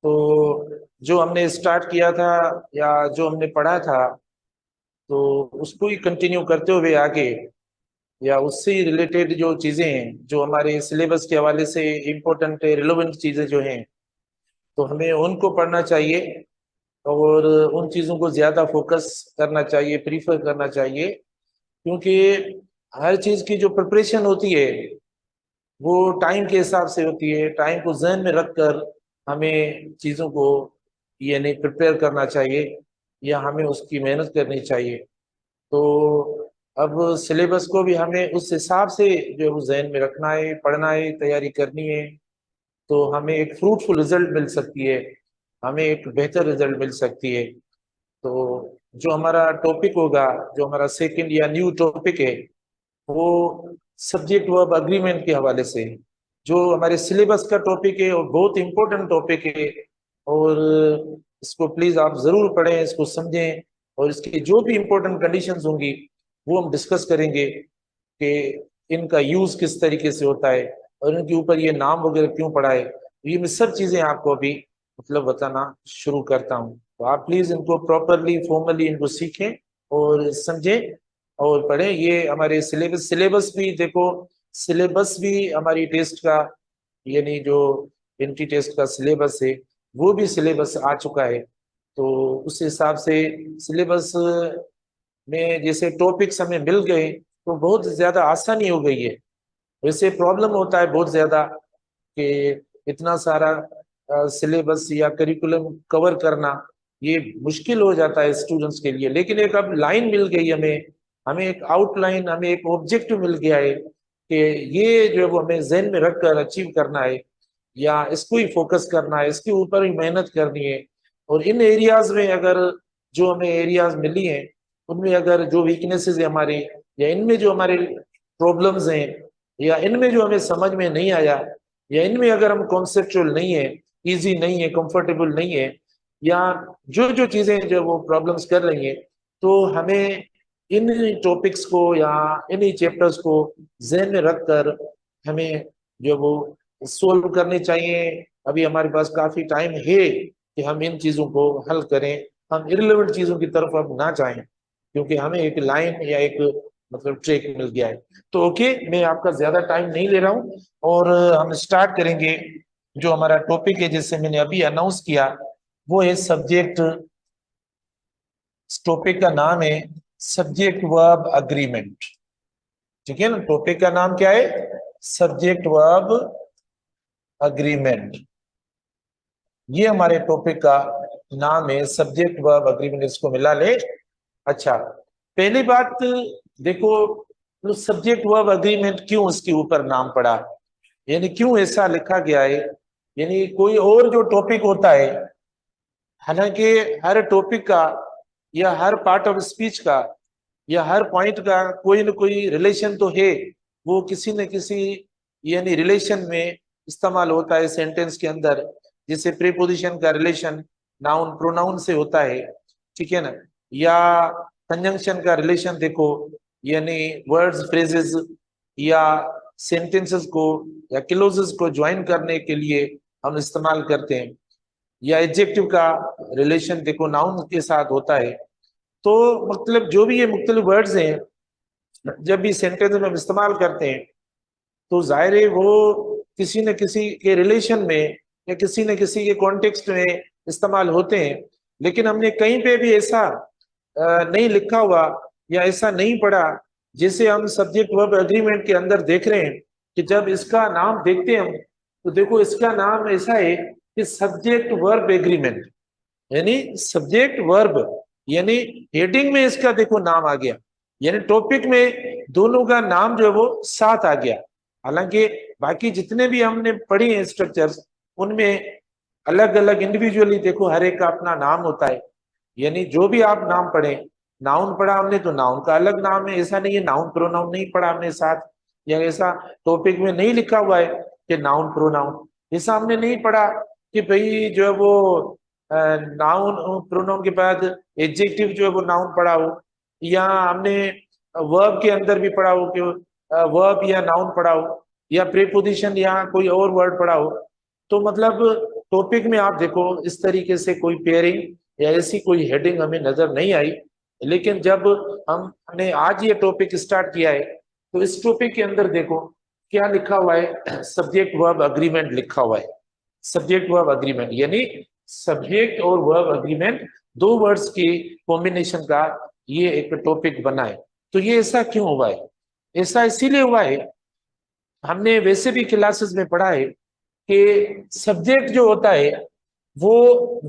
तो जो हमने स्टार्ट किया था या जो हमने पढ़ा था, तो उसको ही कंटिन्यू करते हुए आगे, या उससे ही रिलेटेड जो चीजें हैं जो हमारे सिलेबस के हवाले से इम्पोर्टेंट रिलेवेंट चीजें जो हैं, तो हमें उनको पढ़ना चाहिए और उन चीजों को ज्यादा फोकस करना चाहिए, प्रीफर करना चाहिए। क्योंकि हर चीज की जो प्रिपरेशन होती है वो टाइम के हिसाब से होती है। टाइम को जहन में रखकर हमें चीजों को यानी प्रिपेयर करना चाहिए, या हमें उसकी मेहनत करनी चाहिए। तो अब सिलेबस को भी हमें उस हिसाब से जो है वो जहन में रखना है, पढ़ना है, तैयारी करनी है। तो हमें एक फ्रूटफुल रिजल्ट मिल सकती है, हमें एक बेहतर रिजल्ट मिल सकती है। तो जो हमारा टॉपिक होगा, जो हमारा सेकंड या न्यू टॉपिक है, वो सब्जेक्ट वर्ब अग्रीमेंट के हवाले से है। जो हमारे सिलेबस का टॉपिक है और बहुत इंपॉर्टेंट टॉपिक है। और इसको प्लीज आप जरूर पढ़ें, इसको समझें, और इसकी जो भी इंपॉर्टेंट कंडीशंस होंगी वो हम डिस्कस करेंगे कि इनका यूज किस तरीके से होता है और इनके ऊपर ये नाम वगैरह क्यों पड़ा है। तो ये मैं सब चीजें आपको अभी मतलब बताना शुरू करता हूँ। तो आप प्लीज इनको प्रॉपरली फॉर्मली इनको सीखें और समझें और पढ़ें। ये हमारे सिलेबस भी देखो, सिलेबस भी हमारी टेस्ट का यानी जो एंट्री टेस्ट का सिलेबस है वो भी सिलेबस आ चुका है। तो उस हिसाब से सिलेबस में जैसे टॉपिक्स हमें मिल गए तो बहुत ज्यादा आसानी हो गई है। वैसे प्रॉब्लम होता है बहुत ज्यादा कि इतना सारा सिलेबस या करिकुलम कवर करना, ये मुश्किल हो जाता है स्टूडेंट्स के लिए। लेकिन एक अब लाइन मिल गई हमें, हमें एक आउटलाइन, हमें एक ऑब्जेक्टिव मिल गया है कि ये जो है वो हमें जहन में रखकर अचीव करना है, या इसको ही फोकस करना है, इसके ऊपर ही मेहनत करनी है। और इन एरियाज में अगर जो हमें एरियाज मिली हैं उनमें अगर जो वीकनेसेस है हमारी, या इनमें जो हमारे प्रॉब्लम्स हैं, या इनमें जो हमें समझ में नहीं आया, या इनमें अगर हम कॉन्सेप्चुअल नहीं है, इजी नहीं है, कंफर्टेबल नहीं है, या जो जो चीजें जो वो प्रॉब्लम्स कर रही हैं, तो हमें इन टॉपिक्स को या इन्हीं चैप्टर्स को जहन में रखकर हमें जो वो सोल्व करने चाहिए। अभी हमारे पास काफी टाइम है कि हम इन चीजों को हल करें, हम इररिलेवेंट चीजों की तरफ अब ना जाएं, क्योंकि हमें एक लाइन या एक मतलब ट्रैक मिल गया है। तो ओके, मैं आपका ज्यादा टाइम नहीं ले रहा हूँ और हम स्टार्ट करेंगे। जो हमारा टॉपिक है जिससे मैंने अभी अनाउंस किया वो है सब्जेक्ट। टॉपिक का नाम है सब्जेक्ट वर्ब अग्रीमेंट। ठीक है ना, टॉपिक का नाम क्या है? Subject verb agreement. ये हमारे टॉपिक का नाम है, सब्जेक्ट वर्ब अग्रीमेंट, इसको मिला ले। अच्छा, पहली बात देखो, सब्जेक्ट वर्ब अग्रीमेंट क्यों उसके ऊपर नाम पड़ा, यानी क्यों ऐसा लिखा गया है। यानी कोई और जो टॉपिक होता है, हालांकि हर टॉपिक का या हर पार्ट ऑफ स्पीच का या हर पॉइंट का कोई ना कोई रिलेशन तो है, वो किसी न किसी यानी रिलेशन में इस्तेमाल होता है सेंटेंस के अंदर। जैसे प्रीपोजिशन का रिलेशन नाउन प्रोनाउन से होता है, ठीक है ना, या कंजंक्शन का रिलेशन देखो, यानी वर्ड्स फ्रेजेस या सेंटेंसेस को या क्लोजेस को ज्वाइन करने के लिए हम इस्तेमाल करते हैं। या एडजेक्टिव का रिलेशन देखो नाउन के साथ होता है। तो मतलब जो भी ये मुख्तलिफ वर्ड्स हैं जब भी सेंटेंस में हम इस्तेमाल करते हैं, तो जाहिर है वो किसी न किसी के रिलेशन में या किसी न किसी के कॉन्टेक्स्ट में इस्तेमाल होते हैं। लेकिन हमने कहीं पे भी ऐसा नहीं लिखा हुआ या ऐसा नहीं पढ़ा जिसे हम सब्जेक्ट वर्ब एग्रीमेंट के अंदर देख रहे हैं कि जब इसका नाम देखते हैं हम, तो देखो इसका नाम ऐसा है कि सब्जेक्ट वर्ब एग्रीमेंट, यानी सब्जेक्ट वर्ब, यानी हेडिंग में इसका देखो नाम आ गया, यानी टॉपिक में दोनों का नाम जो है वो साथ आ गया। हालांकि बाकी जितने भी हमने पढ़े हैं स्ट्रक्चर्स, उनमें अलग अलग इंडिविजुअली देखो हर एक का अपना नाम होता है। यानी जो भी आप नाम पढ़े, नाउन पढ़ा हमने तो नाउन का अलग नाम है, ऐसा नहीं है नाउन प्रोनाउन नहीं पढ़ा हमने साथ, या ऐसा टॉपिक में नहीं लिखा हुआ है कि नाउन प्रोनाउन, ऐसा हमने नहीं पढ़ा कि भाई जो है वो नाउन प्रोनाउन के बाद एडजेक्टिव जो है वो नाउन पढ़ा हो, या हमने वर्ब के अंदर भी पढ़ा हो कि वर्ब या नाउन पढ़ा हो, या प्रीपोजिशन या कोई और वर्ड पढ़ा हो। तो मतलब टॉपिक में आप देखो इस तरीके से कोई पेयरिंग या ऐसी कोई हेडिंग हमें नजर नहीं आई, लेकिन जब हमने आज ये टॉपिक स्टार्ट किया है तो इस टॉपिक के अंदर देखो क्या लिखा हुआ है, सब्जेक्ट वर्ब अग्रीमेंट लिखा हुआ है। सब्जेक्ट वर्ब अग्रीमेंट यानी सब्जेक्ट और वर्ब अग्रीमेंट दो वर्ड्स की कॉम्बिनेशन का ये एक टॉपिक बना है। तो ये ऐसा क्यों हुआ है? ऐसा इसीलिए हुआ है, हमने वैसे भी क्लासेस में पढ़ा है कि सब्जेक्ट जो होता है वो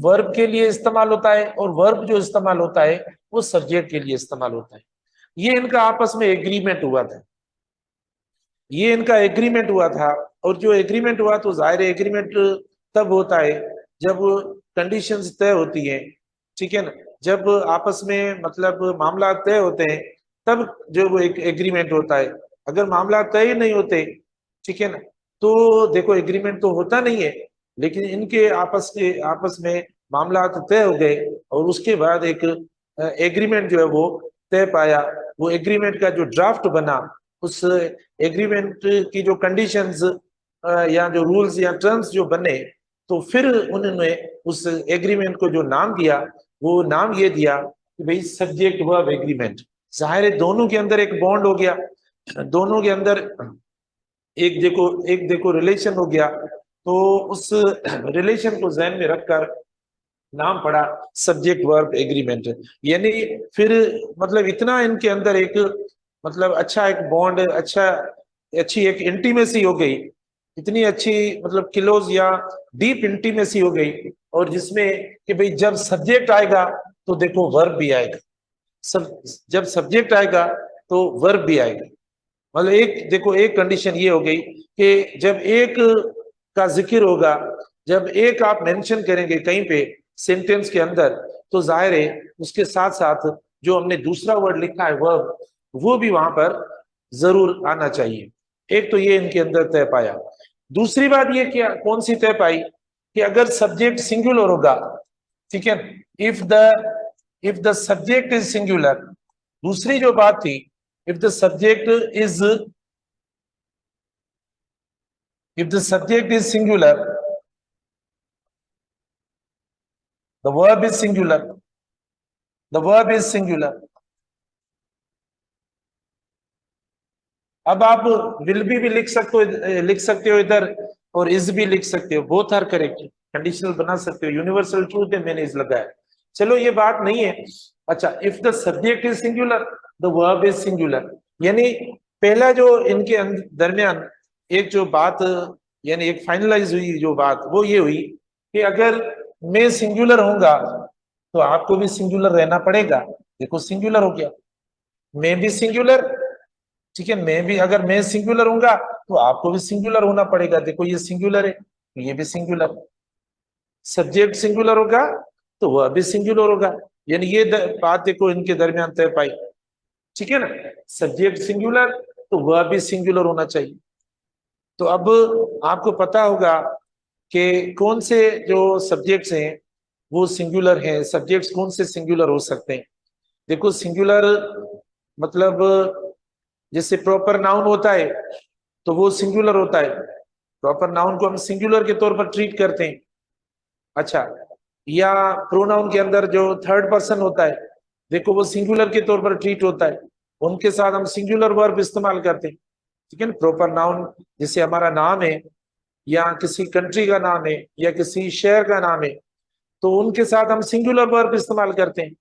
वर्ब के लिए इस्तेमाल होता है और वर्ब जो इस्तेमाल होता है वो सब्जेक्ट के लिए इस्तेमाल होता है। ये इनका आपस में एग्रीमेंट हुआ था, ये इनका एग्रीमेंट हुआ था। और जो एग्रीमेंट हुआ तो जाहिर है एग्रीमेंट तब होता है जब कंडीशंस तय होती हैं, ठीक है ना। जब आपस में मतलब मामला तय होते हैं तब जो वो एक एग्रीमेंट होता है। अगर मामला तय नहीं होते, ठीक है ना, तो देखो एग्रीमेंट तो होता नहीं है। लेकिन इनके आपस में मामला तो तय हो गए और उसके बाद एक एग्रीमेंट जो है वो तय पाया। वो एग्रीमेंट का जो ड्राफ्ट बना, उस एग्रीमेंट की जो कंडीशंस या जो रूल्स या टर्म्स जो बने, तो फिर उन्होंने उस एग्रीमेंट को जो नाम दिया वो नाम ये दिया कि भाई सब्जेक्ट वर्ब एग्रीमेंट। जाहिर है दोनों के अंदर एक बॉन्ड हो गया, दोनों के अंदर एक देखो रिलेशन हो गया। तो उस रिलेशन को ध्यान में रखकर नाम पड़ा सब्जेक्ट वर्ब एग्रीमेंट। यानी फिर मतलब इतना इनके अंदर एक मतलब अच्छा एक बॉन्ड, अच्छी एक इंटीमेसी हो गई, इतनी अच्छी मतलब क्लोज या डीप इंटीमेसी हो गई। और जिसमें कि भाई जब सब्जेक्ट आएगा तो देखो वर्ब भी आएगा, सब जब सब्जेक्ट आएगा तो वर्ब भी आएगा। मतलब एक देखो एक कंडीशन ये हो गई कि जब एक का जिक्र होगा, जब एक आप मेंशन करेंगे कहीं पे सेंटेंस के अंदर, तो जाहिर है उसके साथ साथ जो हमने दूसरा वर्ड लिखा है वर्ब, वो भी वहां पर जरूर आना चाहिए। एक तो ये इनके अंदर तय पाया। दूसरी बात ये क्या कौन सी तय पाई कि अगर सब्जेक्ट सिंगुलर होगा, ठीक है, if the subject is singular. दूसरी जो बात थी, if the subject is if the subject is singular, the verb is singular, the verb is singular। अब आप विल भी लिख सकते हो इधर, और इज भी लिख सकते हो, बोथ आर करेक्ट। कंडीशनल बना सकते हो, यूनिवर्सल ट्रूथ है, मैंने इज लगाया। चलो ये बात नहीं है। अच्छा, if the subject is singular the verb is singular. यानी पहला जो इनके दरमियान एक जो बात यानी एक फाइनलाइज हुई जो बात वो ये हुई कि अगर मैं सिंगुलर होऊंगा तो आपको भी सिंगुलर रहना पड़ेगा। देखो सिंगुलर हो गया, मैं भी सिंगुलर, ठीक है, मैं भी अगर मैं सिंगुलर होऊंगा तो आपको भी सिंगुलर होना पड़ेगा। देखो ये सिंगुलर है, ये भी सिंगुलर। सब्जेक्ट सिंगुलर होगा तो वह भी सिंगुलर होगा। यानी ये बात देखो इनके दरमियान तय पाई, ठीक है ना। सब्जेक्ट सिंगुलर तो वह भी सिंगुलर होना चाहिए। तो अब आपको पता होगा कि कौन से जो सब्जेक्ट्स हैं वो सिंगुलर हैं, सब्जेक्ट्स कौन से सिंगुलर हो सकते हैं। देखो सिंगुलर मतलब जैसे प्रॉपर नाउन होता है तो वो सिंगुलर होता है, प्रॉपर नाउन को हम सिंगुलर के तौर पर ट्रीट करते हैं। अच्छा, या प्रोनाउन के अंदर जो थर्ड पर्सन होता है देखो वो सिंगुलर के तौर पर ट्रीट होता है, उनके साथ हम सिंगुलर वर्ब इस्तेमाल करते हैं, ठीक है ना। प्रॉपर नाउन जैसे हमारा नाम है या किसी कंट्री का नाम है या किसी शहर का नाम है, तो उनके साथ हम सिंगुलर वर्ब इस्तेमाल करते हैं,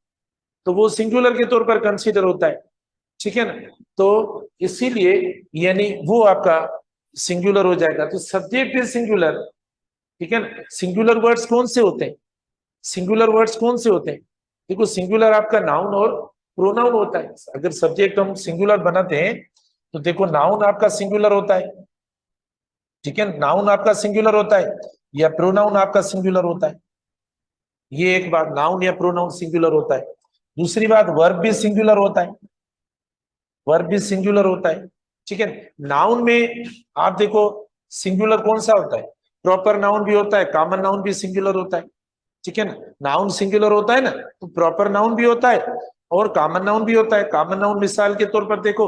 तो वो सिंगुलर के तौर पर कंसीडर होता है, ठीक है ना। तो इसीलिए यानी वो आपका सिंगुलर हो जाएगा। तो सब्जेक्ट इज सिंगुलर, ठीक है ना। सिंगुलर वर्ड्स कौन से होते हैं, सिंगुलर वर्ड्स कौन से होते हैं? देखो सिंगुलर आपका नाउन और प्रोनाउन होता है। अगर सब्जेक्ट हम सिंगुलर बनाते हैं तो देखो नाउन आपका सिंगुलर होता है, ठीक है, नाउन आपका सिंगुलर होता है या प्रोनाउन आपका सिंगुलर होता है। ये एक बात, नाउन या प्रोनाउन सिंगुलर होता है। दूसरी बात वर्ब भी सिंगुलर होता है, वर्ब भी सिंगुलर होता है, ठीक है। नाउन में आप देखो सिंगुलर कौन सा होता है, प्रॉपर नाउन भी होता है, कॉमन नाउन भी सिंगुलर होता है, ठीक है ना। नाउन सिंगुलर होता है ना, तो प्रॉपर नाउन भी होता है और कॉमन नाउन भी होता है। कॉमन नाउन मिसाल के तौर पर देखो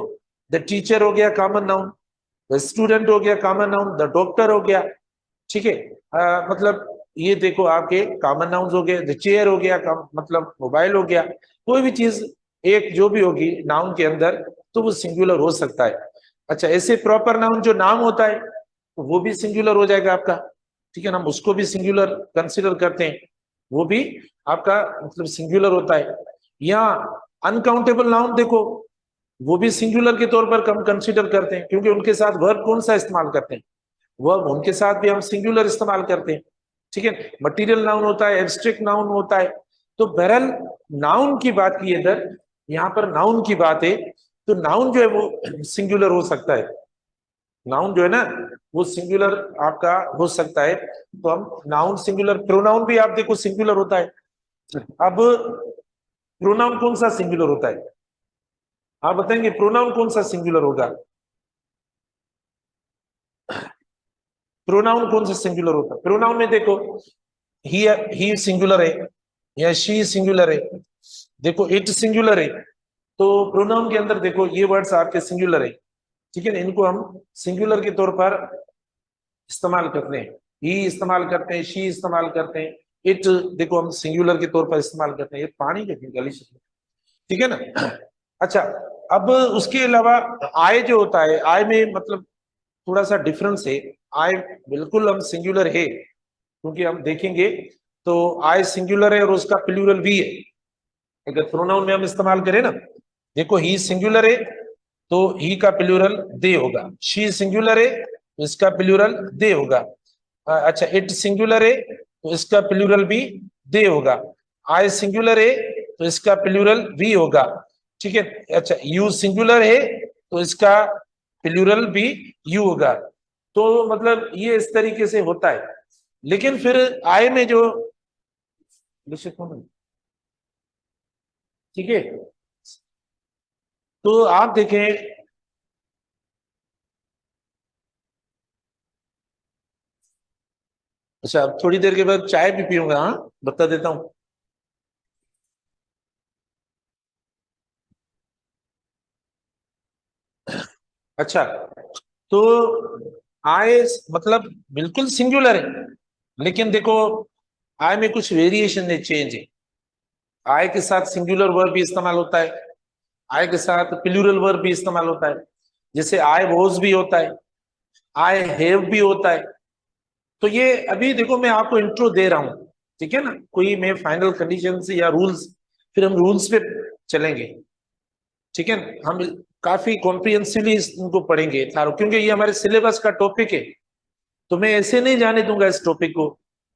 द टीचर हो गया कॉमन नाउन, द स्टूडेंट हो गया कॉमन नाउन, द डॉक्टर हो गया, ठीक है। मतलब ये देखो आपके कॉमन नाउन्स हो गए, चेयर हो गया, मतलब मोबाइल हो गया, कोई भी चीज एक जो भी होगी नाउन के अंदर तो वो सिंगुलर हो सकता है। अच्छा, ऐसे प्रॉपर नाउन जो नाम होता है तो वो भी सिंगुलर हो जाएगा आपका, ठीक है ना, हम उसको भी सिंगुलर कंसिडर करते हैं, वो भी आपका मतलब सिंगुलर होता है। या अनकाउंटेबल नाउन देखो, वो भी सिंगुलर के तौर पर कम कंसिडर करते हैं, क्योंकि उनके साथ वर्ब कौन सा इस्तेमाल करते हैं, वर्ब उनके साथ भी हम सिंगुलर इस्तेमाल करते हैं, ठीक है। मटेरियल नाउन होता है, एब्स्ट्रैक्ट नाउन होता है। तो बहरहाल नाउन की बात की इधर, यहाँ पर नाउन की बात है, तो नाउन जो है वो सिंगुलर हो सकता है, नाउन जो है ना वो सिंगुलर आपका हो सकता है। तो हम नाउन सिंगुलर, प्रोनाउन भी आप देखो सिंगुलर होता है। अब प्रोनाउन कौन सा सिंगुलर होता है, आप बताएंगे प्रोनाउन कौन सा सिंगुलर होगा, प्रोनाउन कौन सा सिंगुलर होता है? प्रोनाउन में देखो ही सिंगुलर है या शी सिंगुलर है, देखो इट सिंगुलर है। तो प्रोनाउन के अंदर देखो ये वर्ड्स आपके सिंगुलर है, ठीक है ना, इनको हम सिंगुलर के तौर पर इस्तेमाल करते हैं, ही इस्तेमाल करते हैं, शी इस्तेमाल करते हैं, इट देखो हम सिंगुलर के तौर पर इस्तेमाल करते हैं। ये पानी के गली से, ठीक है ना। अच्छा, अब उसके अलावा आय जो होता है, आय में मतलब थोड़ा सा डिफरेंस है। आय बिल्कुल हम सिंगुलर है, क्योंकि हम देखेंगे तो आय सिंगुलर है और उसका प्लूरल भी है। अगर प्रोनाउन में हम इस्तेमाल करें ना, देखो ही सिंगुलर है तो ही का प्लूरल दे होगा, शी सिंगुलर है तो इसका प्लूरल दे होगा। अच्छा, इट सिंगुलर है तो इसका प्लूरल भी दे होगा। आई सिंगुलर है तो इसका प्लूरल भी होगा, ठीक है। अच्छा, यू सिंगुलर है तो इसका प्लूरल भी यू होगा। तो मतलब ये इस तरीके से होता है। लेकिन फिर आय में जो, ठीक है, तो आप देखें, अच्छा अब थोड़ी देर के बाद चाय भी पीऊंगा, हाँ बता देता हूँ। अच्छा, तो आय मतलब बिल्कुल सिंगुलर है, लेकिन देखो आय में कुछ वेरिएशन है, चेंज है। आय के साथ सिंगुलर वर्ब भी इस्तेमाल होता है, आय के साथ प्लूरल वर्ब भी इस्तेमाल होता है, जैसे आई वॉज भी होता है, आई हैव भी होता है। तो ये अभी देखो मैं आपको इंट्रो दे रहा हूं, ठीक है ना, कोई मैं फाइनल कंडीशंस या रूल्स, फिर हम रूल्स पे चलेंगे, ठीक है ना। हम काफी कॉम्प्रिहेंसिवली इनको पढ़ेंगे थारो, क्योंकि ये हमारे सिलेबस का टॉपिक है। तो मैं ऐसे नहीं जाने दूंगा इस टॉपिक को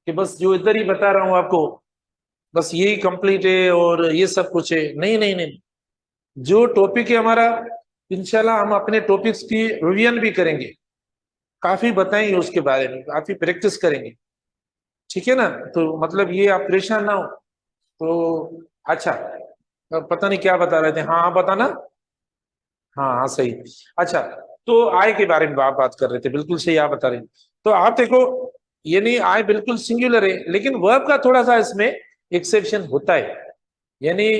कि बस जो इधर ही बता रहा हूं आपको बस यही कंप्लीट है और ये सब कुछ है, नहीं नहीं नहीं। जो टॉपिक है हमारा, इंशाल्लाह हम अपने टॉपिक्स की रिवीजन भी करेंगे, काफी बताएंगे उसके बारे में, काफी प्रैक्टिस करेंगे, ठीक है ना। तो मतलब ये आप परेशान ना हो। तो अच्छा, अब पता नहीं क्या बता रहे थे, हाँ हाँ बताना। हाँ हाँ सही। अच्छा, तो आय के बारे में आप बात कर रहे थे, बिल्कुल सही आप बता रहे हैं। तो आप देखो, ये नहीं आय बिल्कुल सिंगुलर है, लेकिन वर्ब का थोड़ा सा इसमें एक्सेप्शन होता है, यानी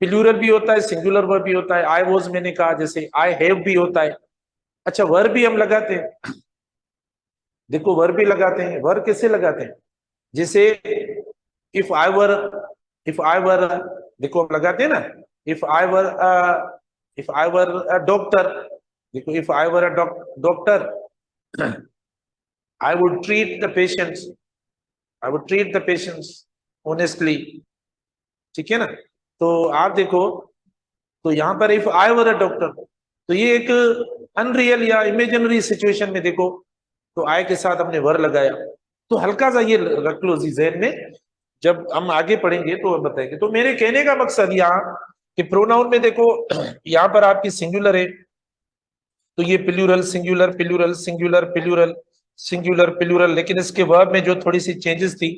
प्लूरल भी होता है, सिंगुलर वर्ब भी होता है। आई वॉज मैंने कहा, जैसे आई हैव भी होता है। अच्छा, वर्ब भी हम लगाते हैं, देखो वर्ब भी लगाते हैं। वर्ब कैसे लगाते हैं, जैसे if I were, if I वर, देखो हम लगाते हैं ना, if I were, if I were a doctor, देखो if I were a doctor I would treat the patients, I would treat the patients honestly, ठीक है ना। तो आप देखो, तो यहाँ पर if I were a doctor, तो ये एक अनरियल या इमेजिनरी सिचुएशन में देखो, तो आई के साथ हमने वर लगाया। तो हल्का सा ये रख लो जी जहन में, जब हम आगे पढ़ेंगे तो हम बताएंगे। तो मेरे कहने का मकसद यहाँ कि प्रोनाउन में देखो यहाँ पर आपकी सिंगुलर है, तो ये plural singular plural singular plural singular plural, लेकिन इसके वर्ब में जो थोड़ी सी चेंजेस थी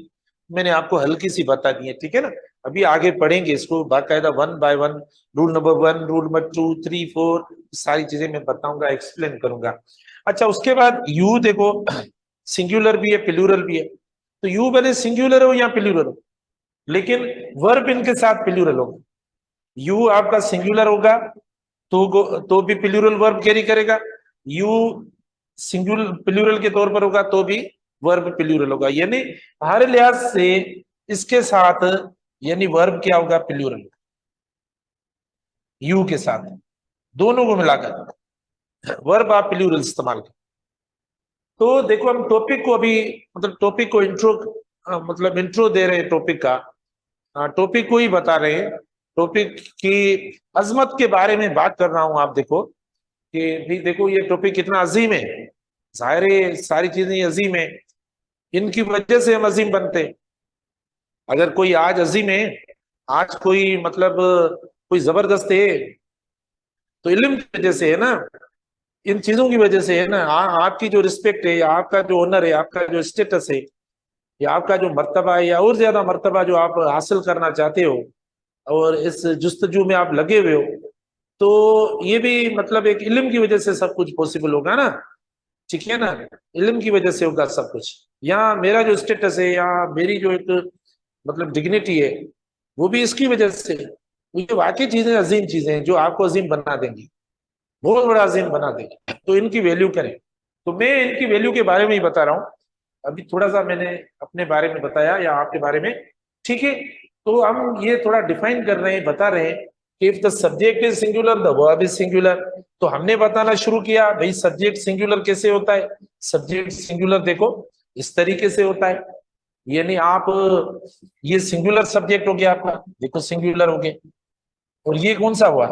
मैंने आपको हल्की सी बता दी है, ठीक है ना। अभी आगे पढ़ेंगे इसको बाकायदा one by one, rule number one, rule number two, three, four, सारी चीजें मैं बताऊंगा, एक्सप्लेन करूंगा। अच्छा, उसके बाद यू देखो सिंगुलर भी है प्लूरल भी है, तो यू भले सिंगुलर हो या प्लूरल हो, लेकिन वर्ब इनके साथ प्लूरल होगा। यू आपका सिंगुलर होगा तो भी प्लूरल वर्ब कैरी करेगा, यू सिंगुलर प्लूरल के तौर पर होगा तो भी वर्ब प्लूरल होगा, यानी हर लिहाज से इसके साथ यानी वर्ब क्या होगा, प्लूरल, यू के साथ, दोनों को मिलाकर वर्ब आप प्लूरल इस्तेमाल करें। तो देखो हम टॉपिक को अभी मतलब टॉपिक को इंट्रो मतलब इंट्रो दे रहे हैं टॉपिक का, टॉपिक को ही बता रहे हैं, टॉपिक की अजमत के बारे में बात कर रहा हूं। आप देखो कि भाई देखो ये टॉपिक कितना अजीम है, जाहिर है सारी चीजें अजीम है, इनकी वजह से हम अजीम बनते हैं। अगर कोई आज अजीम है, आज कोई मतलब कोई जबरदस्त है, तो इल्म की वजह से है ना, इन चीजों की वजह से है ना। आपकी जो रिस्पेक्ट है, या आपका जो ऑनर है, आपका जो स्टेटस है, या आपका जो मर्तबा है, या और ज्यादा मर्तबा जो आप हासिल करना चाहते हो, और इस जुस्तजू में आप लगे हुए हो, तो ये भी मतलब एक इल्म की वजह से सब कुछ पॉसिबल होगा ना, ठीक है ना। इल्म की वजह से होगा सब कुछ। यहाँ मेरा जो स्टेटस है, या मेरी जो एक मतलब डिग्निटी है, वो भी इसकी वजह से। ये वाकई चीजें अजीम चीजें हैं जो आपको अजीम बना देंगी, बहुत बड़ा अजीम बना देंगी, तो इनकी वैल्यू करें। तो मैं इनकी वैल्यू के बारे में ही बता रहा हूँ। अभी थोड़ा सा मैंने अपने बारे में बताया या आपके बारे में, ठीक है। तो हम ये थोड़ा डिफाइन कर रहे हैं, बता रहे हैं कि if the subject is singular the verb is singular. तो हमने बताना शुरू किया भाई सब्जेक्ट सिंगुलर कैसे होता है। सब्जेक्ट सिंगुलर देखो इस तरीके से होता है, यानी आप ये सिंगुलर सब्जेक्ट हो गया आपका, देखो सिंगुलर हो गया, और ये कौन सा हुआ,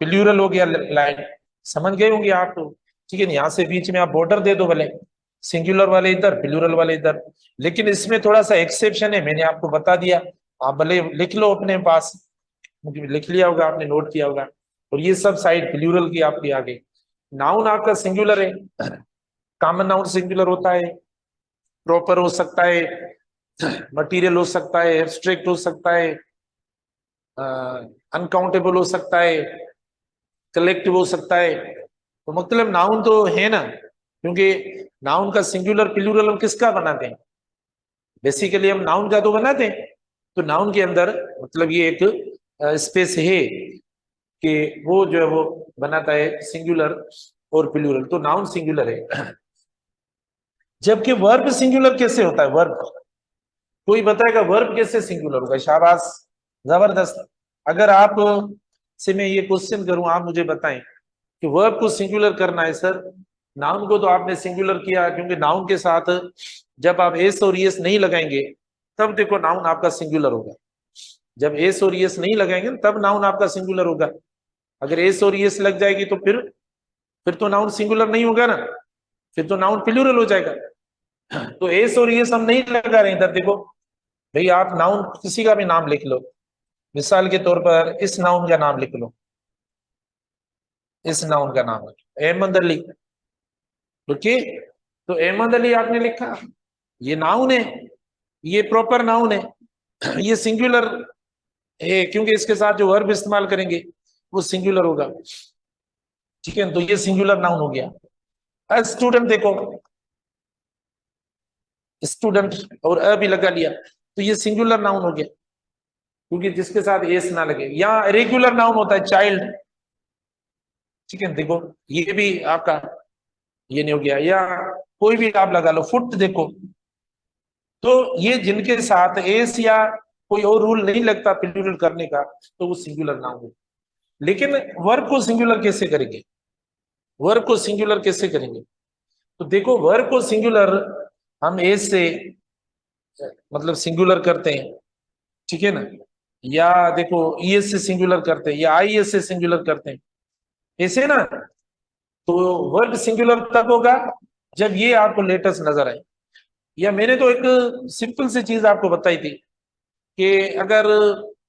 प्लूरल हो गया लाइन। समझ गए होंगे आप तो, ठीक है। यहाँ से बीच में आप बॉर्डर दे दो भले, सिंगुलर वाले इधर प्लूरल वाले इधर, लेकिन इसमें थोड़ा सा एक्सेप्शन है, मैंने आपको बता दिया। आप भले लिख लो अपने पास, लिख लिया होगा आपने, नोट किया होगा। और ये सब साइड प्लूरल की आपकी आगे। नाउन आपका सिंगुलर है, कॉमन नाउन सिंगुलर होता है, प्रॉपर हो सकता है, मटीरियल हो सकता है, एब्स्ट्रैक्ट हो सकता है, अनकाउंटेबल हो सकता है, कलेक्टिव हो सकता है। तो मतलब नाउन तो है ना, क्योंकि नाउन का सिंगुलर प्लूरल हम किसका बनाते हैं, बेसिकली हम नाउन का तो बनाते हैं। तो नाउन के अंदर मतलब ये एक स्पेस है कि वो जो है वो बनाता है सिंगुलर और प्लूरल, तो नाउन सिंगुलर है। जबकि वर्ब सिंगुलर कैसे होता है, वर्ब कोई बताएगा वर्ब कैसे सिंगुलर होगा, शाबाश, जबरदस्त। अगर आप से मैं ये क्वेश्चन करूं, आप मुझे बताएं कि वर्ब को सिंगुलर करना है सर, नाउन को तो आपने सिंगुलर किया, क्योंकि नाउन के साथ जब आप एस और एस नहीं लगाएंगे तब देखो नाउन आपका सिंगुलर होगा। जब एस और एस नहीं लगाएंगे तब नाउन आपका सिंगुलर होगा। अगर एस और एस लग जाएगी तो फिर तो नाउन सिंगुलर नहीं होगा ना, फिर तो नाउन प्लूरल हो जाएगा। तो एस और एस हम नहीं लगा रहे इधर, देखो भाई आप नाउन किसी का भी नाम लिख लो, मिसाल के तौर पर इस नाउन का नाम लिख लो, इस नाउन का नाम अहमद अली, ओके। तो अहमद अली आपने लिखा, ये नाउन है, ये प्रॉपर नाउन है, ये सिंगुलर है, क्योंकि इसके साथ जो वर्ब इस्तेमाल करेंगे वो सिंगुलर होगा, ठीक है। तो ये सिंगुलर नाउन हो गया। स्टूडेंट देखो, स्टूडेंट और अ भी लगा लिया, तो ये सिंगुलर नाउन हो गया, क्योंकि जिसके साथ एस ना लगे। या रेगुलर नाउन होता है चाइल्ड, ठीक है। देखो ये भी आपका ये नहीं हो गया, या कोई भी आप लगा लो, फुट देखो। तो ये जिनके साथ एस या कोई और रूल नहीं लगता प्लूरल करने का, तो वो सिंगुलर नाउन हो। लेकिन वर्ब को सिंगुलर कैसे करेंगे, वर्ब को सिंगुलर कैसे करेंगे, तो देखो वर्ब को सिंगुलर हम एस से मतलब सिंगुलर करते हैं, ठीक है ना। या देखो ईएस से सिंगुलर करते हैं, या आईएस से सिंगुलर करते हैं, ऐसे ना। तो वर्ब सिंगुलर तब होगा जब ये आपको लेटेस्ट नजर आए। या मैंने तो एक सिंपल सी चीज आपको बताई थी कि अगर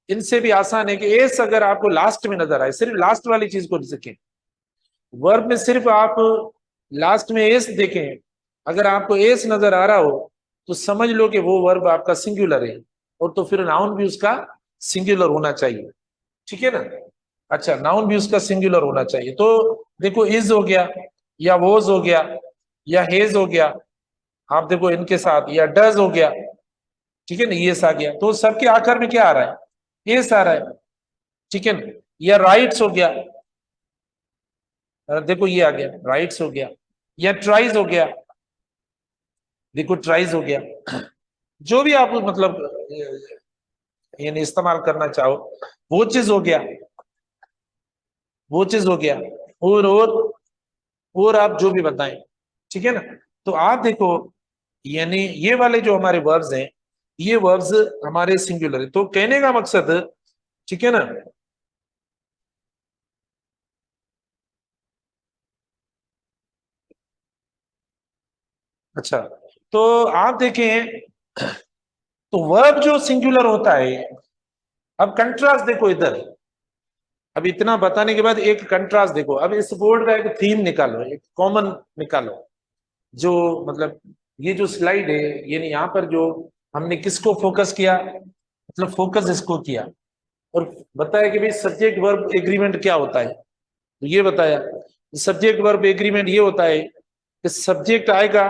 इनसे भी आसान है कि एस अगर आपको लास्ट में नजर आए, सिर्फ लास्ट वाली चीज को सीखें। वर्ब में सिर्फ आप लास्ट में एस देखें, अगर आपको एस नजर आ रहा हो तो समझ लो कि वो वर्ब आपका सिंगुलर है, और तो फिर नाउन भी उसका सिंगुलर होना चाहिए, ठीक है ना। अच्छा, नाउन भी उसका सिंगुलर होना चाहिए। तो देखो इज हो गया, या वोज हो गया, या हेज हो गया, आप देखो इनके साथ, या डज हो गया, ठीक है ना, ये आ गया। तो सबके आखिर में क्या आ रहा है, एस आ रहा है, ठीक है ना। या राइट्स हो गया, देखो ये आ गया, राइट्स हो गया, या ट्राइज हो गया, देखो ट्राइज हो गया, जो भी आप मतलब यानी इस्तेमाल करना चाहो, वो चीज हो गया, वो चीज हो गया। और आप जो भी बताएं, ठीक है ना। तो आप देखो, यानी ये वाले जो हमारे वर्ब्स हैं, ये वर्ब्स हमारे सिंगुलर है। तो कहने का मकसद, ठीक है ना। अच्छा, तो आप देखें, तो वर्ब जो सिंगुलर होता है, अब कंट्रास्ट देखो इधर। अब इतना बताने के बाद एक कंट्रास्ट देखो। अब इस बोर्ड का एक थीम निकालो, एक कॉमन निकालो, जो मतलब ये जो स्लाइड है, यानी यहाँ पर जो हमने किसको फोकस किया, मतलब फोकस इसको किया, और बताया कि भाई सब्जेक्ट वर्ब एग्रीमेंट क्या होता है। तो ये बताया सब्जेक्ट वर्ब एग्रीमेंट ये होता है कि सब्जेक्ट आएगा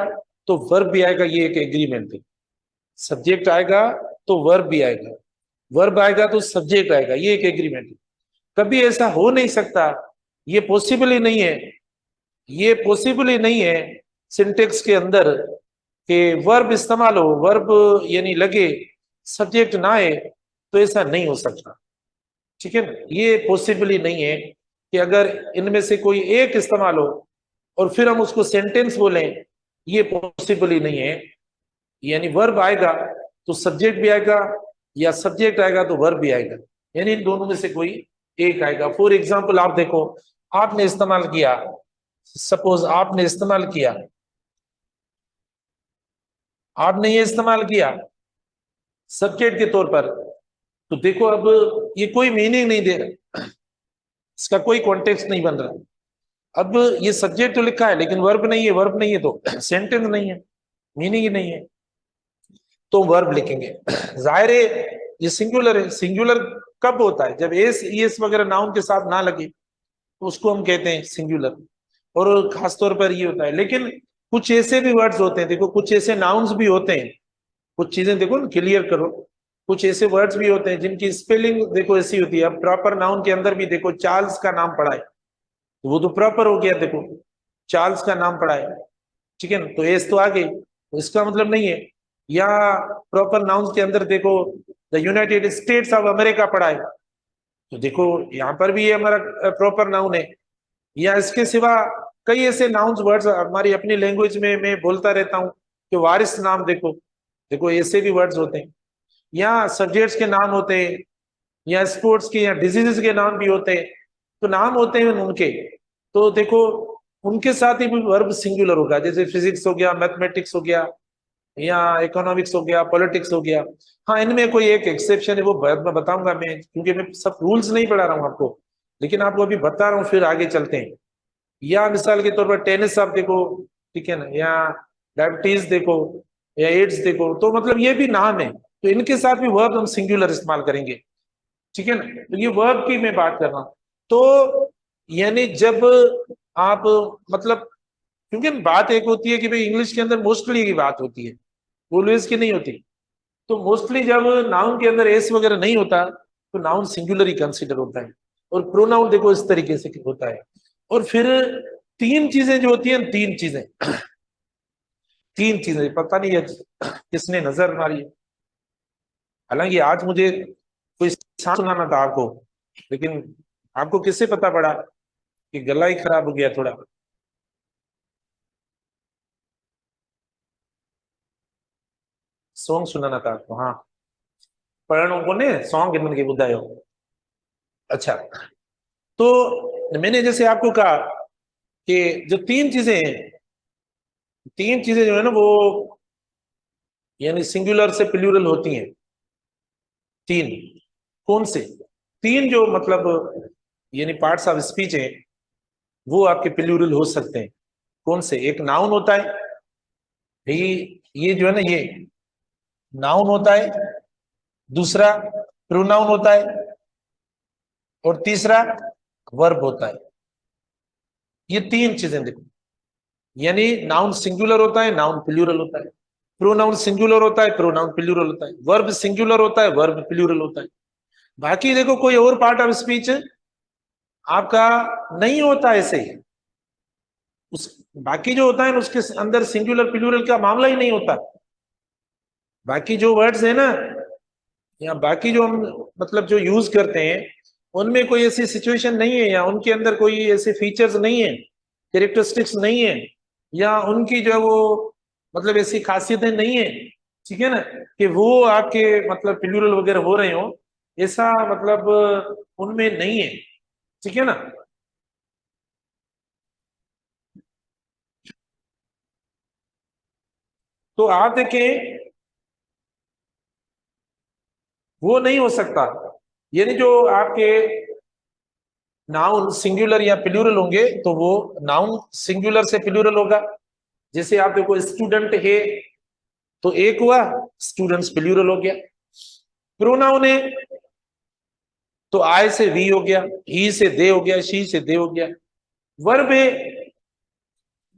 तो वर्ब भी आएगा, ये एक एग्रीमेंट है। सब्जेक्ट आएगा तो वर्ब भी आएगा, वर्ब आएगा तो सब्जेक्ट आएगा, ये एक एग्रीमेंट है। कभी ऐसा हो नहीं सकता, ये पॉसिबल ही नहीं है, ये पॉसिबल ही नहीं है सिंटेक्स के अंदर कि वर्ब इस्तेमाल हो, वर्ब यानी लगे, सब्जेक्ट ना आए, तो ऐसा नहीं हो सकता। ठीक है ना, ये पॉसिबल ही नहीं है कि अगर इनमें से कोई एक इस्तेमाल हो और फिर हम उसको सेंटेंस बोलें, ये पॉसिबल ही नहीं है। यानी वर्ब आएगा तो सब्जेक्ट भी आएगा, या सब्जेक्ट आएगा तो वर्ब भी आएगा, यानी इन दोनों में से कोई एक आएगा। फॉर एग्जाम्पल आप देखो, आपने इस्तेमाल किया, सपोज आपने इस्तेमाल किया, आपने ये इस्तेमाल किया सब्जेक्ट के तौर पर, तो देखो अब ये कोई मीनिंग नहीं दे रहा, इसका कोई कॉन्टेक्स्ट नहीं बन रहा। अब ये सब्जेक्ट तो लिखा है लेकिन वर्ब नहीं है, वर्ब नहीं है तो सेंटेंस नहीं है, मीनिंग ही नहीं है, तो वर्ब लिखेंगे। जाहिर है ये सिंगुलर है। सिंगुलर कब होता है, जब एस ईएस वगैरह नाउन के साथ ना लगे, तो उसको हम कहते हैं सिंगुलर। और खासतौर पर ये होता है। लेकिन कुछ ऐसे भी वर्ड्स होते हैं, देखो कुछ ऐसे नाउन्स भी होते हैं, कुछ चीजें देखो ना, क्लियर करो। कुछ ऐसे वर्ड्स भी होते हैं जिनकी स्पेलिंग देखो ऐसी होती है। अब प्रॉपर नाउन के अंदर भी देखो, चार्ल्स का नाम पड़ा है, तो वो तो प्रॉपर हो गया, देखो चार्ल्स का नाम पड़ा है, ठीक है ना, तो एस तो आ गई, तो इसका मतलब नहीं है। या प्रॉपर नाउन के अंदर देखो, the United states of America पड़ा है, तो देखो यहाँ पर भी ये हमारा प्रॉपर नाउन है। या इसके सिवा कई ऐसे नाउन्स वर्ड्स हमारी अपनी लैंग्वेज में मैं बोलता रहता हूँ कि वारिस नाम देखो, देखो ऐसे भी वर्ड्स होते हैं। या सब्जेक्ट्स के नाम होते हैं, या स्पोर्ट्स के या डिजीजेस के नाम भी होते हैं, तो नाम होते हैं उनके, तो देखो उनके साथ ही वर्ब सिंगुलर होगा। जैसे फिजिक्स हो गया, मैथमेटिक्स हो गया, या इकोनॉमिक्स हो गया, पॉलिटिक्स हो गया। हाँ, इनमें कोई एक एक्सेप्शन है, वो बाद में बताऊंगा मैं, क्योंकि मैं सब रूल्स नहीं पढ़ा रहा हूँ आपको, लेकिन आपको अभी बता रहा हूँ, फिर आगे चलते हैं। या मिसाल के तौर पर टेनिस आप देखो, ठीक है ना, या डायबिटीज देखो, या एड्स देखो, तो मतलब ये भी नाम है, तो इनके साथ भी वर्ब हम सिंगुलर इस्तेमाल करेंगे, ठीक है ना। तो ये वर्ब की मैं बात कर रहा हूँ। तो यानी जब आप मतलब, क्योंकि बात एक होती है कि भाई इंग्लिश के अंदर मोस्टली की बात होती है, ऑलवेज की नहीं होती। तो मोस्टली जब नाउन के अंदर एस वगैरह नहीं होता, तो नाउन सिंगुलर ही कंसिडर होता है। और प्रोनाउन देखो इस तरीके से होता है। और फिर तीन चीजें जो होती हैं, तीन चीजें, तीन चीजें पता नहीं है किसने नजर मारी है। हालांकि आज मुझे कोई सांस सुनाना था आपको, लेकिन आपको किससे पता पड़ा कि गला ही खराब हो गया थोड़ा। सॉन्ग सुनाना था आपको, हाँ, पढ़ो को ने सॉन्ग इनके बुधायो। अच्छा, तो मैंने जैसे आपको कहा कि जो तीन चीजें हैं, तीन चीजें जो है ना वो यानी सिंगुलर से प्लूरल होती हैं। तीन, कौन से तीन जो मतलब यानी पार्ट्स ऑफ स्पीच है, वो आपके प्लूरल हो सकते हैं। कौन से, एक नाउन होता है, ये जो है ना, ये नाउन होता है, दूसरा प्रोनाउन होता है, और तीसरा वर्ब होता है। ये तीन चीजें देखो, यानी नाउन सिंगुलर होता है, नाउन प्लूरल होता है, प्रोनाउन सिंगुलर होता है, प्रोनाउन प्लूरल होता है, वर्ब सिंगुलर होता है, वर्ब प्लूरल होता है। बाकी देखो कोई और पार्ट ऑफ स्पीच आपका नहीं होता ऐसे ही, उस बाकी जो होता है ना उसके अंदर सिंगुलर प्लूरल का मामला ही नहीं होता। बाकी जो वर्ड्स है ना, या बाकी जो हम मतलब जो यूज करते हैं, उनमें कोई ऐसी सिचुएशन नहीं है, या उनके अंदर कोई ऐसे फीचर्स नहीं है, कैरेक्टरिस्टिक्स नहीं है, या उनकी जो है वो मतलब ऐसी खासियतें नहीं है, ठीक है ना, कि वो आपके मतलब प्लूरल वगैरह हो रहे हो, ऐसा मतलब उनमें नहीं है, ठीक है ना। तो आप देखें, वो नहीं हो सकता। यानी जो आपके नाउन सिंगुलर या प्लूरल होंगे तो वो नाउन सिंगुलर से प्लूरल होगा। जैसे आप देखो स्टूडेंट है तो एक हुआ, स्टूडेंट्स प्लूरल हो गया। प्रोनाउन है तो आई से वी हो गया, ही से दे हो गया, शी से दे हो गया। वर्ब है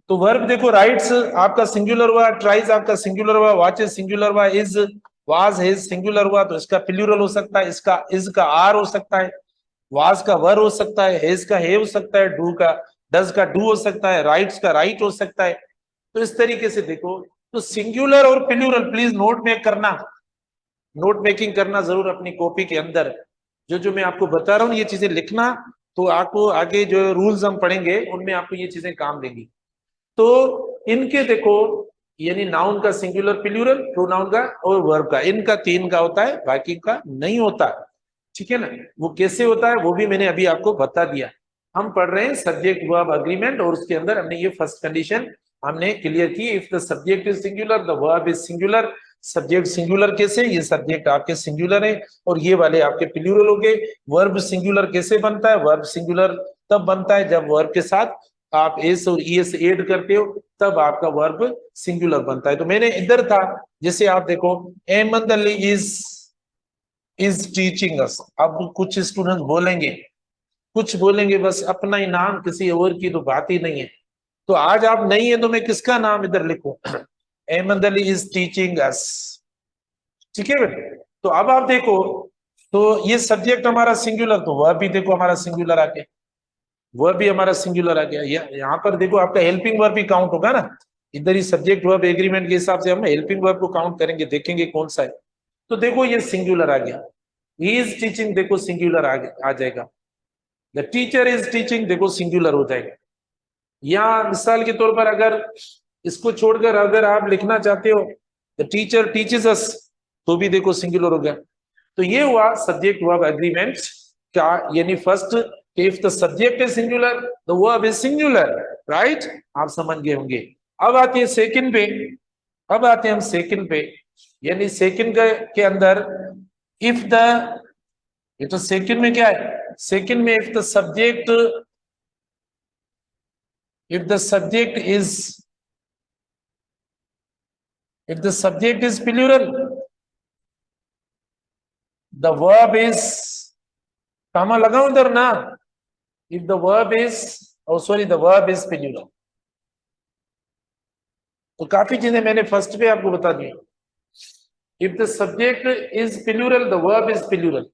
तो वर्ब देखो, राइट्स आपका सिंगुलर हुआ, ट्राइज आपका सिंगुलर हुआ, वॉचेस सिंगुलर हुआ, इज वाज हिज सिंगुलर हुआ, तो इसका प्लूरल हो सकता है, इसका इज का आर हो सकता है, वाज का वर हो सकता है, हेज का हे हो सकता है, डू का डज का डू हो सकता है, राइट्स का राइट हो सकता है। तो इस तरीके से देखो, तो सिंगुलर और प्लूरल प्लीज नोट मेक करना, नोट मेकिंग करना जरूर अपनी कॉपी के अंदर। जो जो मैं आपको बता रहा हूँ ये चीजें लिखना, तो आपको आगे जो रूल्स हम पढ़ेंगे उनमें आपको ये चीजें काम देंगी। तो इनके देखो, यानी नाउन का सिंगुलर प्लूरल, प्रोनाउन का और वर्ब का, इनका तीन का होता है, बाकी का नहीं होता, ठीक है ना। वो कैसे होता है वो भी मैंने अभी आपको बता दिया। हम पढ़ रहे हैं सब्जेक्ट वर्ब अग्रीमेंट, और उसके अंदर हमने ये फर्स्ट कंडीशन हमने क्लियर की, if the subject is singular the verb is singular. Subject singular कैसे, ये सब्जेक्ट आपके सिंगुलर है और ये वाले आपके प्लूरल हो गए। वर्ब सिंगुलर कैसे बनता है, वर्ब सिंगुलर तब बनता है जब वर्ब के साथ आप एस और ईएस ऐड करते हो, तब आपका वर्ब सिंगुलर बनता है। तो मैंने इधर था, जैसे आप देखो, एमन अली इज टीचिंग अस। अब कुछ स्टूडेंट बोलेंगे, कुछ बोलेंगे, बस अपना ही नाम, किसी और की तो बात ही नहीं है। तो आज आप नहीं है तो मैं किसका नाम इधर लिखूं? Ahmed Ali is teaching us, ठीक है बेटे। तो अब आप देखो, तो ये सब्जेक्ट हमारा सिंगुलर, तो वह भी देखो हमारा सिंगुलर आ गया, वह भी हमारा सिंगुलर आ गया। यहाँ पर देखो आपका हेल्पिंग वर्ब भी काउंट होगा ना, इधर ही सब्जेक्ट वर्ब एग्रीमेंट के हिसाब से हम हेल्पिंग वर्ब को काउंट करेंगे, देखेंगे कौन सा है। तो देखो ये सिंगुलर आ गया, ही इज टीचिंग देखो सिंगुलर आ जाएगा, द टीचर इज टीचिंग देखो सिंगुलर हो जाएगा। या मिसाल के तौर पर अगर इसको छोड़कर अगर आप लिखना चाहते हो द टीचर टीचेस अस, तो भी देखो सिंगुलर हो गया। तो ये हुआ सब्जेक्ट वर्ब एग्रीमेंट का, यानी first, if the subject is singular the verb is singular, right, आप समझ गए होंगे। अब आते हैं सेकंड पे, अब आते हैं हम सेकंड पे, यानी सेकंड के अंदर इफ द, ये तो सेकंड में क्या है, सेकंड में if the subject, if the subject is, if the subject is plural, the verb is, कामा लगाओ इधर ना, if the verb is, oh sorry, the verb is plural। तो काफी चीजें मैंने फर्स्ट पे आपको बता दी। if the subject is plural the verb is plural।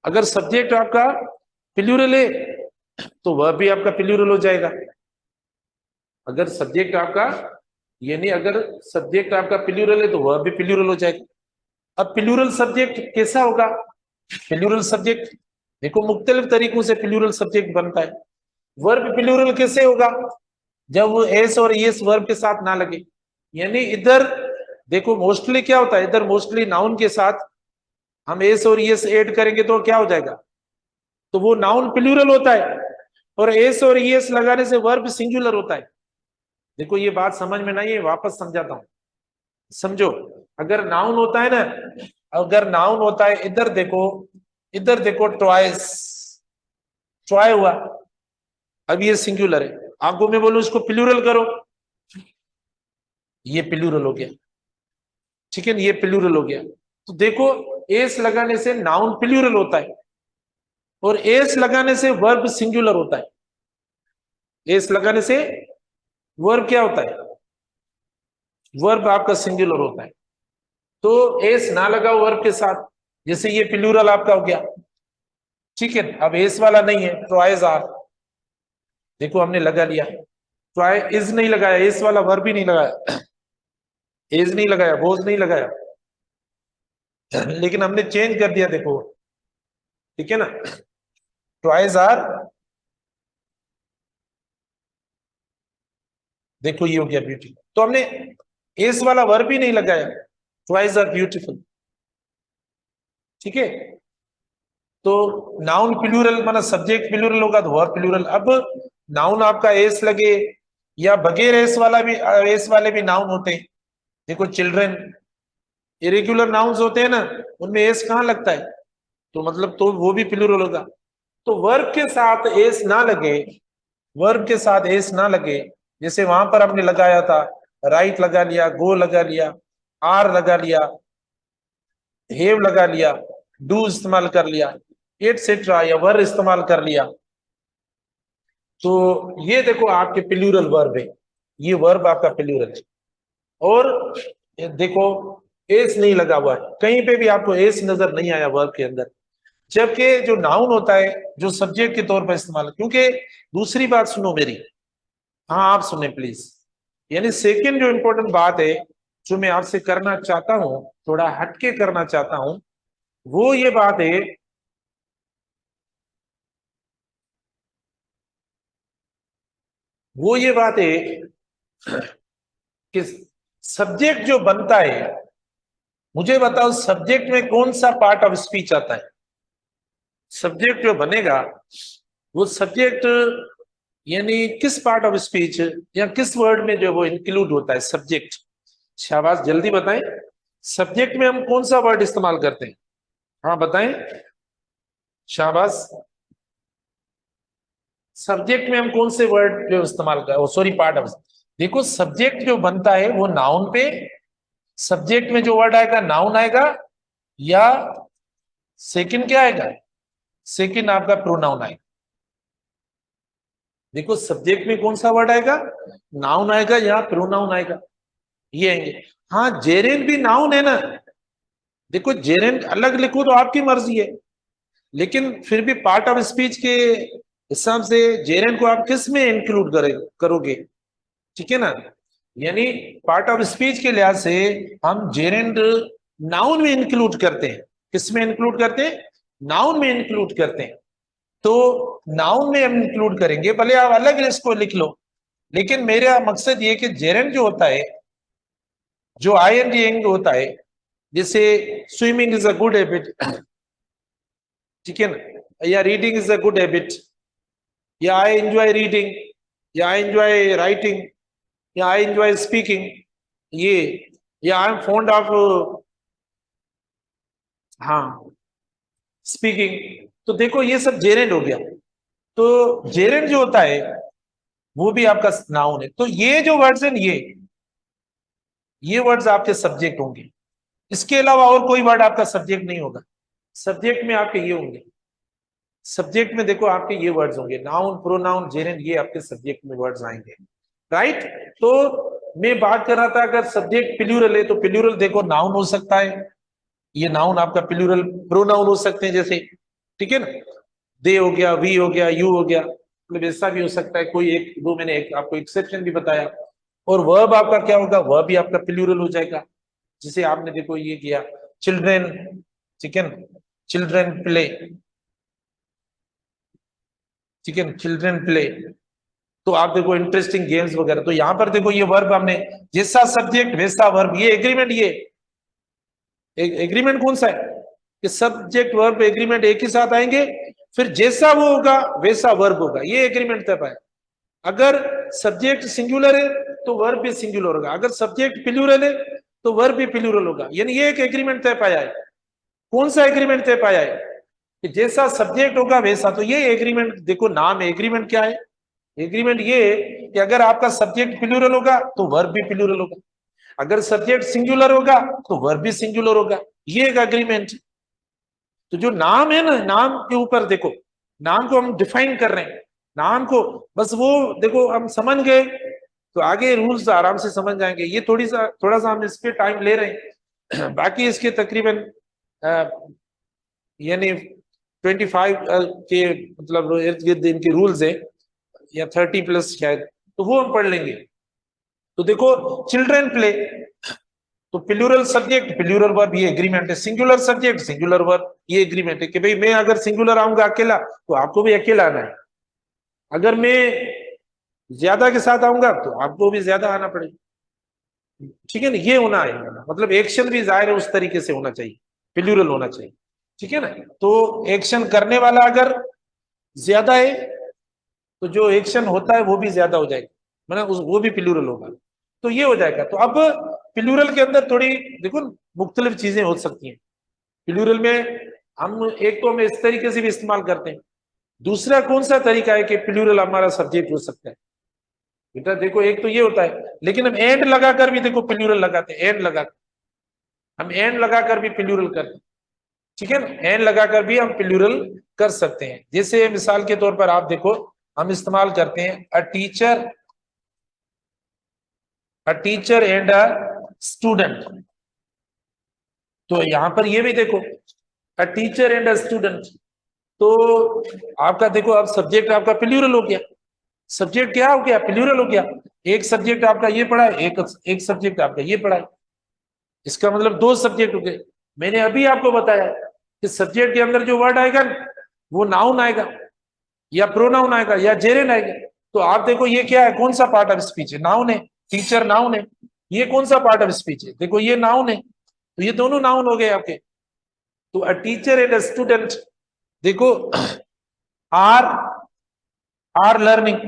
अगर सब्जेक्ट आपका प्लूरल है तो वर्ब भी आपका प्लूरल हो जाएगा। अगर सब्जेक्ट आपका, यानी अगर सब्जेक्ट आपका प्लूरल है तो वर्ब भी प्लूरल हो जाएगा। अब प्लूरल सब्जेक्ट कैसा होगा? प्लूरल सब्जेक्ट देखो मुख्तलिफ तरीकों से प्लूरल सब्जेक्ट बनता है। वर्ब प्लूरल कैसे होगा? जब एस और एस वर्ब के साथ ना लगे, यानी इधर देखो मोस्टली क्या होता है, इधर मोस्टली नाउन के साथ हम एस और एस ऐड करेंगे तो क्या हो जाएगा, तो वो नाउन प्लूरल होता है, और एस और एस लगाने से वर्ब सिंगुलर होता है। देखो ये बात समझ में नहीं है, वापस समझाता हूं, समझो। अगर नाउन होता है ना, अगर नाउन होता है, इधर देखो, इधर देखो ट्वाइस, ट्राई हुआ, अब ये सिंगुलर है, आपको मैं बोलूं इसको प्लूरल करो, ये प्लूरल हो गया, ठीक है, ये प्लूरल हो गया। तो देखो एस लगाने से नाउन प्लूरल होता है, और एस लगाने से वर्ब सिंगुलर होता है। एस लगाने से वर्ब क्या होता है, वर्ब आपका सिंगुलर होता है। तो एस ना लगाओ वर्ब के साथ, जैसे ये प्लूरल आपका हो गया, ठीक है। अब एस वाला नहीं है तो आइज आर, देखो हमने लगा लिया, ट्राई इज नहीं लगाया, इस वाला वर्ब भी नहीं लगाया, इज नहीं लगाया, वोज नहीं लगाया, लेकिन हमने चेंज कर दिया, देखो, ठीक है ना। ट्राइज आर, देखो ये हो गया ब्यूटी, तो हमने इस वाला वर्ब ही नहीं लगाया, ट्राइज आर ब्यूटीफुल, ठीक है। तो नाउन प्लूरल माना सब्जेक्ट प्लूरल होगा तो वर्ब प्लूरल। अब नाउन आपका एस लगे या बगैर एस वाला भी, एस वाले भी नाउन होते हैं। देखो चिल्ड्रन, इरेगुलर नाउन्स होते हैं ना, उनमें एस कहाँ लगता है, तो मतलब तो वो भी प्लूरल होगा। तो वर्ब के साथ एस ना लगे, वर्ब के साथ एस ना लगे, जैसे वहां पर हमने लगाया था, राइट लगा लिया, गो लगा लिया, आर लगा लिया, हेव लगा लिया, डू इस्तेमाल कर लिया, एटसेट्रा, या वर इस्तेमाल कर लिया, तो ये देखो आपके प्लूरल वर्ब है, ये वर्ब आपका प्लूरल है। और ये देखो एस नहीं लगा हुआ है, कहीं पे भी आपको एस नजर नहीं आया वर्ब के अंदर, जबकि जो नाउन होता है जो सब्जेक्ट के तौर पर इस्तेमाल, क्योंकि दूसरी बात सुनो मेरी, हाँ आप सुने प्लीज, यानी सेकंड जो इंपॉर्टेंट बात है जो मैं आपसे करना चाहता हूं, थोड़ा हटके करना चाहता हूं, वो ये बात है, वो ये बात है कि सब्जेक्ट जो बनता है, मुझे बताओ सब्जेक्ट में कौन सा पार्ट ऑफ स्पीच आता है। सब्जेक्ट जो बनेगा वो सब्जेक्ट यानी किस पार्ट ऑफ स्पीच या किस वर्ड में जो वो इंक्लूड होता है सब्जेक्ट। शाबाश, जल्दी बताएं, सब्जेक्ट में हम कौन सा वर्ड इस्तेमाल करते हैं, हाँ बताएं, शाबाश। सब्जेक्ट में हम कौन से वर्ड जो इस्तेमाल कर, सॉरी पार्ट ऑफ, देखो सब्जेक्ट जो बनता है वो नाउन पे, सब्जेक्ट में जो वर्ड आएगा नाउन आएगा, या सेकंड क्या आएगा, सेकंड आपका प्रोनाउन आएगा। देखो सब्जेक्ट में कौन सा वर्ड आएगा, नाउन आएगा या प्रोनाउन आएगा, ये आएंगे। हाँ जेरेंट भी नाउन है ना, देखो जेरेंट अलग लिखो तो आपकी मर्जी है, लेकिन फिर भी पार्ट ऑफ स्पीच के हिसाब से जेरेंट को आप किस में इंक्लूड करोगे, ठीक है ना। यानी पार्ट ऑफ स्पीच के लिहाज से हम जेरेंट नाउन में इंक्लूड करते हैं, किस में इंक्लूड करते हैं, नाउन में इंक्लूड करते हैं। तो नाउन में हम इंक्लूड करेंगे, भले आप अलग इसको लिख लो, लेकिन मेरा मकसद ये कि जेरेंट जो होता है, जो आईएनजी होता है, जैसे swimming is a good habit, ठीक है ना, या reading is a good habit, या आई एंजॉय रीडिंग, या आई एंजॉय राइटिंग, या आई एंजॉय स्पीकिंग, ये, या आई एम फॉन्ड ऑफ, हाँ स्पीकिंग, तो देखो ये सब जेरेंट हो गया। तो जेरेंट जो होता है वो भी आपका नाउन है। तो ये जो वर्ड्स हैं, ये वर्ड्स आपके सब्जेक्ट होंगे, इसके अलावा और कोई वर्ड आपका सब्जेक्ट नहीं होगा। सब्जेक्ट में आपके ये होंगे, सब्जेक्ट में देखो आपके ये वर्ड्स होंगे, नाउन, प्रोनाउन, जेरेंट, ये आपके सब्जेक्ट में वर्ड्स आएंगे, राइट। तो मैं बात कर रहा था अगर सब्जेक्ट प्लूरल है तो प्लूरल देखो नाउन हो सकता है, ये नाउन आपका प्लूरल, प्रोनाउन हो सकते हैं जैसे, ठीक है ना, दे हो गया, वी हो गया, यू हो गया, मतलब ऐसा भी हो सकता है, कोई एक दो, मैंने एक आपको एक्सेप्शन भी बताया। और वर्ब आपका क्या होगा, वर्ब भी आपका प्लूरल हो जाएगा, जिसे आपने देखो ये किया, चिल्ड्रेन, ठीक है ना, चिल्ड्रेन प्ले, ठीक है, चिल्ड्रेन प्ले, तो आप देखो इंटरेस्टिंग गेम्स वगैरह। तो यहाँ पर देखो ये वर्ब हमने, जैसा सब्जेक्ट वैसा वर्ब, ये एग्रीमेंट, ये एग्रीमेंट कौन सा है कि सब्जेक्ट वर्ब एग्रीमेंट एक ही साथ आएंगे, फिर जैसा वो होगा वैसा वर्ब होगा, ये एग्रीमेंट तय पाया। अगर सब्जेक्ट सिंगुलर है तो वर्ब भी सिंगुलर होगा, अगर सब्जेक्ट प्लूरल है तो वर्ब भी प्लूरल होगा, यानी ये एक एग्रीमेंट तय पाया है। कौन सा एग्रीमेंट तय पाया है कि जैसा सब्जेक्ट होगा वैसा, तो ये एग्रीमेंट देखो नाम, एग्रीमेंट क्या है, एग्रीमेंट ये कि अगर आपका सब्जेक्ट प्लूरल होगा तो वर्ब भी प्लूरल होगा, अगर सब्जेक्ट सिंगुलर होगा तो वर्ब भी सिंगुलर होगा, ये एक एग्रीमेंट। तो जो नाम है ना, नाम के ऊपर देखो, नाम को हम डिफाइन कर रहे हैं, नाम को बस वो देखो हम समझ गए तो आगे रूल्स आराम से समझ जाएंगे। ये थोड़ा सा हम इस पे टाइम ले रहे हैं बाकी इसके तकरीबन यानी 25 के मतलब इर्द गिर्द इनके रूल्स है, या 30 प्लस शायद, तो वो हम पढ़ लेंगे। तो देखो चिल्ड्रन प्ले, तो प्लूरल सब्जेक्ट प्लूरल वर्ब ये एग्रीमेंट है, सिंगुलर सब्जेक्ट सिंगुलर वर्ब ये एग्रीमेंट है कि भाई मैं अगर सिंगुलर आऊंगा अकेला तो आपको भी अकेला आना है, अगर मैं ज्यादा के साथ आऊंगा तो आपको भी ज्यादा आना पड़ेगा, ठीक है ना। ये होना है, मतलब एक्शन भी जाहिर है उस तरीके से होना चाहिए, प्लूरल होना चाहिए, ठीक है ना। तो एक्शन करने वाला अगर ज्यादा है तो जो एक्शन होता है वो भी ज्यादा हो जाएगा, मतलब वो भी प्लूरल होगा, तो ये हो जाएगा। तो अब प्लूरल के अंदर थोड़ी देखो मुख्तलिफ चीजें हो सकती हैं प्लूरल में। हम एक तो हम इस तरीके से भी इस्तेमाल करते हैं, दूसरा कौन सा तरीका है कि प्लूरल हमारा सब्जेक्ट हो सकता है। बेटा देखो एक तो ये होता है, लेकिन हम एंड लगाकर भी देखो प्लूरल लगाते हैं, एंड लगा हम एंड लगाकर भी प्लूरल करते हैं, ठीक है ना। एंड लगाकर भी हम प्लूरल कर सकते हैं। जैसे मिसाल के तौर पर आप देखो हम इस्तेमाल करते हैं अ टीचर एंड अ स्टूडेंट, तो यहां पर ये भी देखो अ टीचर एंड अ स्टूडेंट, तो आपका देखो अब सब्जेक्ट आपका प्लूरल हो गया, सब्जेक्ट क्या हो गया प्लूरल हो गया। एक सब्जेक्ट आपका ये पढ़ा है, एक सब्जेक्ट आपका ये पढ़ा है, इसका मतलब दो सब्जेक्ट हो गए। मैंने अभी आपको बताया कि सब्जेक्ट के अंदर जो वर्ड आएगा वो नाउन आएगा या प्रोनाउन आएगा या जेरेन आएगा। तो आप देखो ये क्या है, कौन सा पार्ट ऑफ स्पीच है, नाउन है, टीचर नाउन है, ये कौन सा पार्ट ऑफ स्पीच है, देखो ये नाउन है, तो ये दोनों नाउन हो गए आपके। तो अ टीचर एंड अ स्टूडेंट देखो आर आर लर्निंग,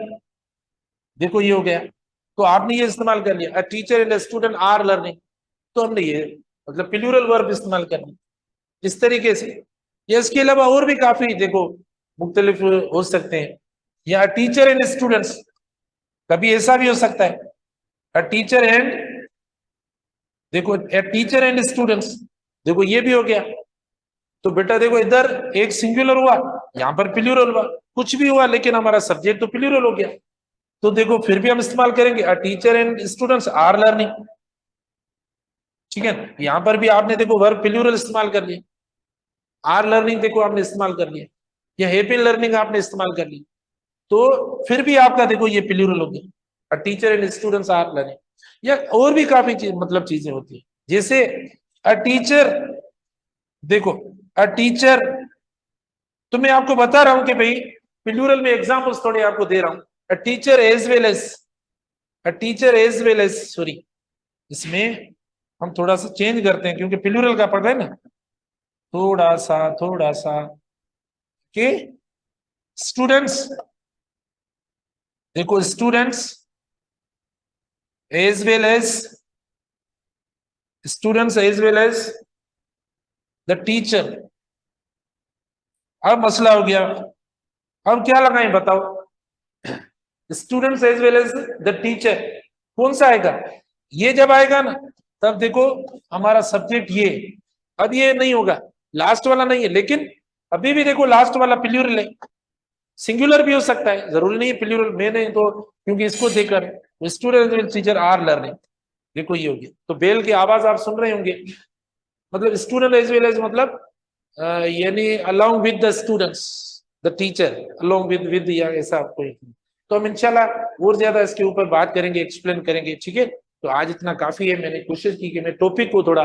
देखो ये हो गया, तो आपने ये इस्तेमाल कर लिया a teacher and a student are learning, तो हमने ये मतलब प्लूरल वर्ब इस्तेमाल करनी इस तरीके से। या इसके अलावा और भी काफी देखो मुख्तलिफ हो सकते हैं, या टीचर एंड स्टूडेंट्स, कभी ऐसा भी हो सकता है अ टीचर एंड, देखो ए टीचर एंड स्टूडेंट्स, देखो ये भी हो गया। तो बेटा देखो इधर एक सिंगुलर हुआ, यहां पर प्लूरल हुआ, कुछ भी हुआ लेकिन हमारा सब्जेक्ट तो प्लूरल हो गया। तो देखो फिर भी हम इस्तेमाल करेंगे a teacher and students are learning, ठीक है। यहां पर भी आपने देखो वर्ब प्लूरल इस्तेमाल कर लिया, आर लर्निंग देखो आपने इस्तेमाल कर लिया, या हैपी लर्निंग आपने इस्तेमाल कर लिया, तो फिर भी आपका देखो ये प्लूरल हो गया a teacher and students are learning. या और भी काफी मतलब चीजें होती है, जैसे अ टीचर, देखो अ टीचर, तो मैं आपको बता रहा हूं कि भाई प्लूरल में एग्जांपल्स थोड़े आपको दे रहा हूं। A teacher as well as, a teacher as well as, sorry इसमें हम थोड़ा सा चेंज करते हैं क्योंकि प्लूरल का पढ़ रहे हैं ना, थोड़ा सा कि स्टूडेंट्स, देखो students as well as, students as well as the teacher. अब मसला हो गया, अब क्या लगाएं बताओ, students as well as the teacher, कौन सा आएगा, ये जब आएगा ना तब देखो हमारा सब्जेक्ट ये, अब ये नहीं होगा, लास्ट वाला नहीं है, लेकिन अभी भी देखो लास्ट वाला प्लूरल है, सिंगुलर भी हो सकता है, जरूरी नहीं है प्लूरल। मैंने तो क्योंकि इसको देखकर स्टूडेंट टीचर आर लर्निंग, देखो ये हो गया। तो बेल की आवाज आप सुन रहे होंगे, मतलब स्टूडेंट एज वेल एज मतलब यानी along with the students the teacher, along with या ऐसा कोई। तो हम इंशाल्लाह और ज्यादा इसके ऊपर बात करेंगे, एक्सप्लेन करेंगे, ठीक है। तो आज इतना काफी है, मैंने कोशिश की कि मैं टॉपिक को थोड़ा